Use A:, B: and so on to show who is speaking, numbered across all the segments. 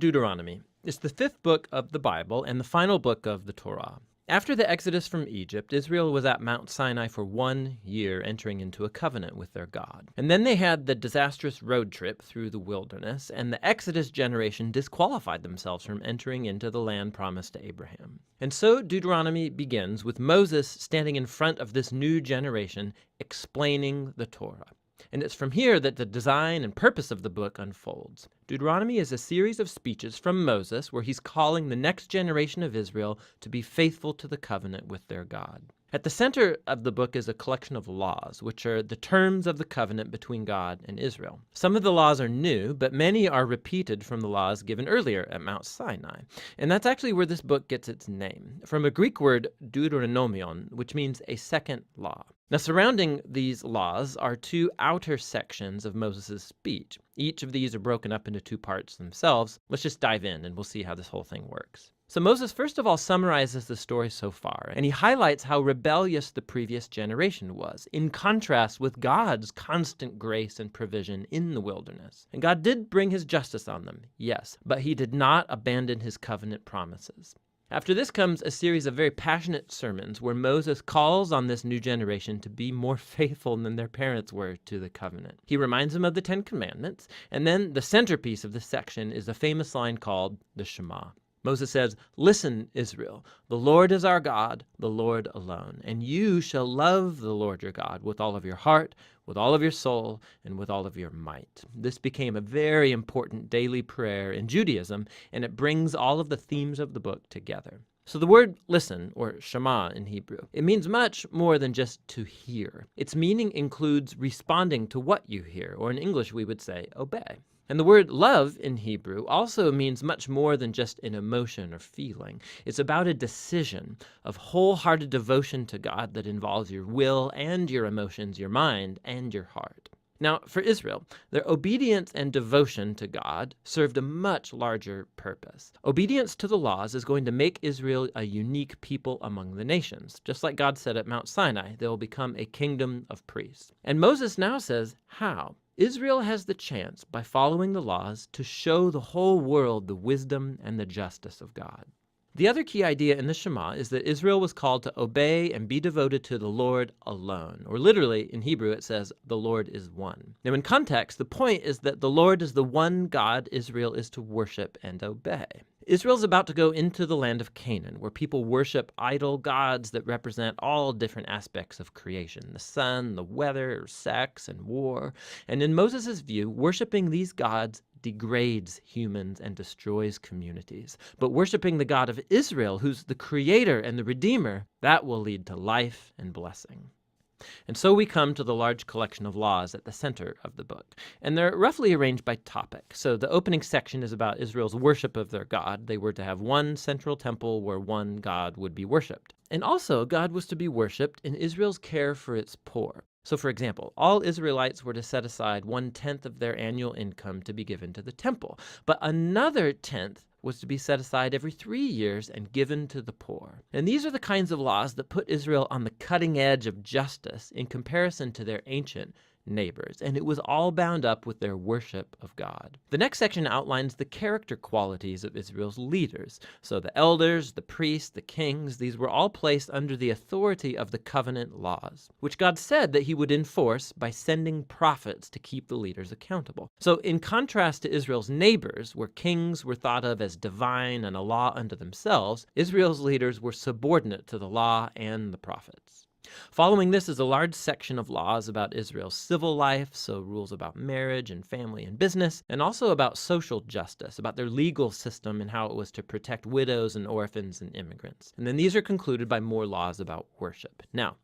A: Deuteronomy. It's the fifth book of the Bible and the final book of the Torah. After the exodus from Egypt, Israel was at Mount Sinai for 1 year, entering into a covenant with their God. And then they had the disastrous road trip through the wilderness, and the Exodus generation disqualified themselves from entering into the land promised to Abraham. And so Deuteronomy begins with Moses standing in front of this new generation, explaining the Torah. And it's from here that the design and purpose of the book unfolds. Deuteronomy is a series of speeches from Moses where he's calling the next generation of Israel to be faithful to the covenant with their God. At the center of the book is a collection of laws, which are the terms of the covenant between God and Israel. Some of the laws are new, but many are repeated from the laws given earlier at Mount Sinai. And that's actually where this book gets its name, from a Greek word deuteronomion, which means a second law. Now, surrounding these laws are two outer sections of Moses' speech. Each of these are broken up into two parts themselves. Let's just dive in and we'll see how this whole thing works. So Moses, first of all, summarizes the story so far, and he highlights how rebellious the previous generation was, in contrast with God's constant grace and provision in the wilderness. And God did bring his justice on them, yes, but he did not abandon his covenant promises. After this comes a series of very passionate sermons where Moses calls on this new generation to be more faithful than their parents were to the covenant. He reminds them of the 10 Commandments, and then the centerpiece of this section is a famous line called the Shema. Moses says, "Listen, Israel, the Lord is our God, the Lord alone, and you shall love the Lord your God with all of your heart, with all of your soul, and with all of your might." This became a very important daily prayer in Judaism, and it brings all of the themes of the book together. So the word listen, or Shema in Hebrew, it means much more than just to hear. Its meaning includes responding to what you hear, or in English we would say obey. And the word love in Hebrew also means much more than just an emotion or feeling. It's about a decision of wholehearted devotion to God that involves your will and your emotions, your mind and your heart. Now, for Israel, their obedience and devotion to God served a much larger purpose. Obedience to the laws is going to make Israel a unique people among the nations. Just like God said at Mount Sinai, they will become a kingdom of priests. And Moses now says, how? Israel has the chance, by following the laws, to show the whole world the wisdom and the justice of God. The other key idea in the Shema is that Israel was called to obey and be devoted to the Lord alone. Or literally, in Hebrew, it says, the Lord is one. Now, in context, the point is that the Lord is the one God Israel is to worship and obey. Israel's about to go into the land of Canaan, where people worship idol gods that represent all different aspects of creation, the sun, the weather, sex, and war. And in Moses' view, worshiping these gods degrades humans and destroys communities. But worshiping the God of Israel, who's the creator and the redeemer, that will lead to life and blessing. And so we come to the large collection of laws at the center of the book. And they're roughly arranged by topic. So the opening section is about Israel's worship of their God. They were to have one central temple where one God would be worshipped. And also, God was to be worshipped in Israel's care for its poor. So, for example, all Israelites were to set aside 1/10 of their annual income to be given to the temple. But another 10th was to be set aside every 3 years and given to the poor. And these are the kinds of laws that put Israel on the cutting edge of justice in comparison to their ancient neighbors, and it was all bound up with their worship of God. The next section outlines the character qualities of Israel's leaders. So the elders, the priests, the kings, these were all placed under the authority of the covenant laws, which God said that he would enforce by sending prophets to keep the leaders accountable. So in contrast to Israel's neighbors, where kings were thought of as divine and a law unto themselves, Israel's leaders were subordinate to the law and the prophets. Following this is a large section of laws about Israel's civil life, so rules about marriage and family and business, and also about social justice, about their legal system and how it was to protect widows and orphans and immigrants. And then these are concluded by more laws about worship. Now,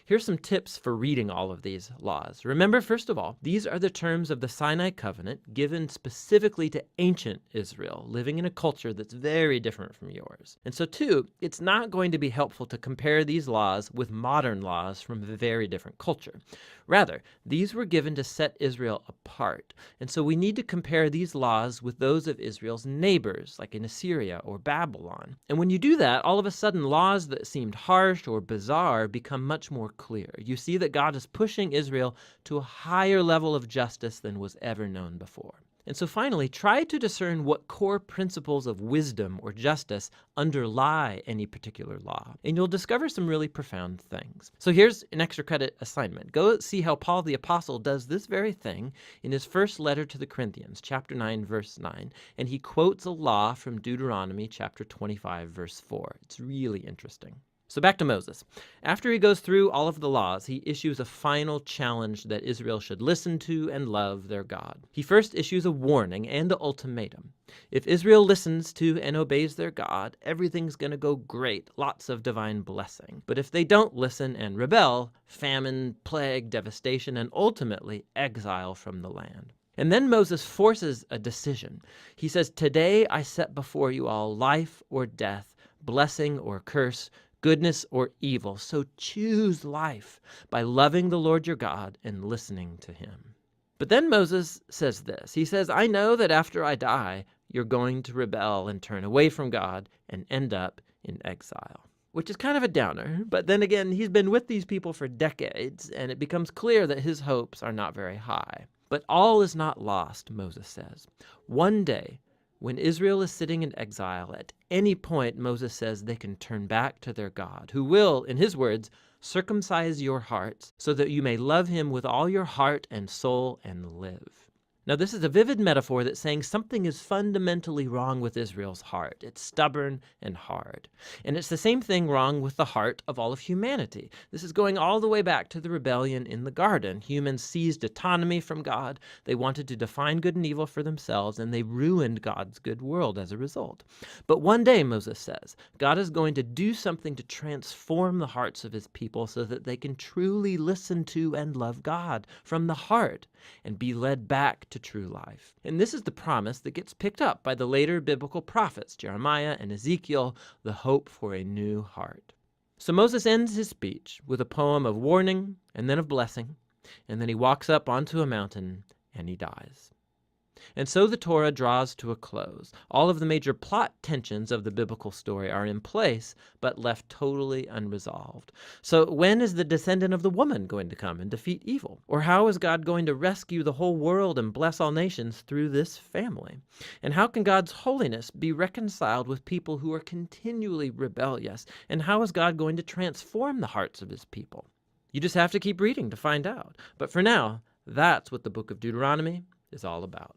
A: here's some tips for reading all of these laws. Remember, first of all, these are the terms of the Sinai covenant given specifically to ancient Israel, living in a culture that's very different from yours. And so, too, it's not going to be helpful to compare these laws with modern laws from a very different culture. Rather, these were given to set Israel apart. And so we need to compare these laws with those of Israel's neighbors, like in Assyria or Babylon. And when you do that, all of a sudden laws that seemed harsh or bizarre become much more clear. You see that God is pushing Israel to a higher level of justice than was ever known before. And so finally, try to discern what core principles of wisdom or justice underlie any particular law, and you'll discover some really profound things. So here's an extra credit assignment. Go see how Paul the Apostle does this very thing in his first letter to the Corinthians, chapter 9, verse 9, and he quotes a law from Deuteronomy chapter 25, verse 4. It's really interesting. So back to Moses. After he goes through all of the laws, he issues a final challenge that Israel should listen to and love their God. He first issues a warning and an ultimatum. If Israel listens to and obeys their God, everything's going to go great, lots of divine blessing. But if they don't listen and rebel, famine, plague, devastation, and ultimately exile from the land. And then Moses forces a decision. He says, "Today I set before you all life or death, blessing or curse, goodness or evil. So choose life by loving the Lord your God and listening to him." But then Moses says this. He says, "I know that after I die, you're going to rebel and turn away from God and end up in exile." Which is kind of a downer. But then again, he's been with these people for decades, and it becomes clear that his hopes are not very high. But all is not lost, Moses says. One day, when Israel is sitting in exile, at any point, Moses says they can turn back to their God, who will, in his words, circumcise your hearts so that you may love him with all your heart and soul and live. Now, this is a vivid metaphor that's saying something is fundamentally wrong with Israel's heart. It's stubborn and hard. And it's the same thing wrong with the heart of all of humanity. This is going all the way back to the rebellion in the garden. Humans seized autonomy from God. They wanted to define good and evil for themselves, and they ruined God's good world as a result. But one day, Moses says, God is going to do something to transform the hearts of his people so that they can truly listen to and love God from the heart and be led back to true life. And this is the promise that gets picked up by the later biblical prophets, Jeremiah and Ezekiel, the hope for a new heart. So Moses ends his speech with a poem of warning and then of blessing, and then he walks up onto a mountain and he dies. And so the Torah draws to a close. All of the major plot tensions of the biblical story are in place, but left totally unresolved. So when is the descendant of the woman going to come and defeat evil? Or how is God going to rescue the whole world and bless all nations through this family? And how can God's holiness be reconciled with people who are continually rebellious? And how is God going to transform the hearts of his people? You just have to keep reading to find out. But for now, that's what the book of Deuteronomy is all about.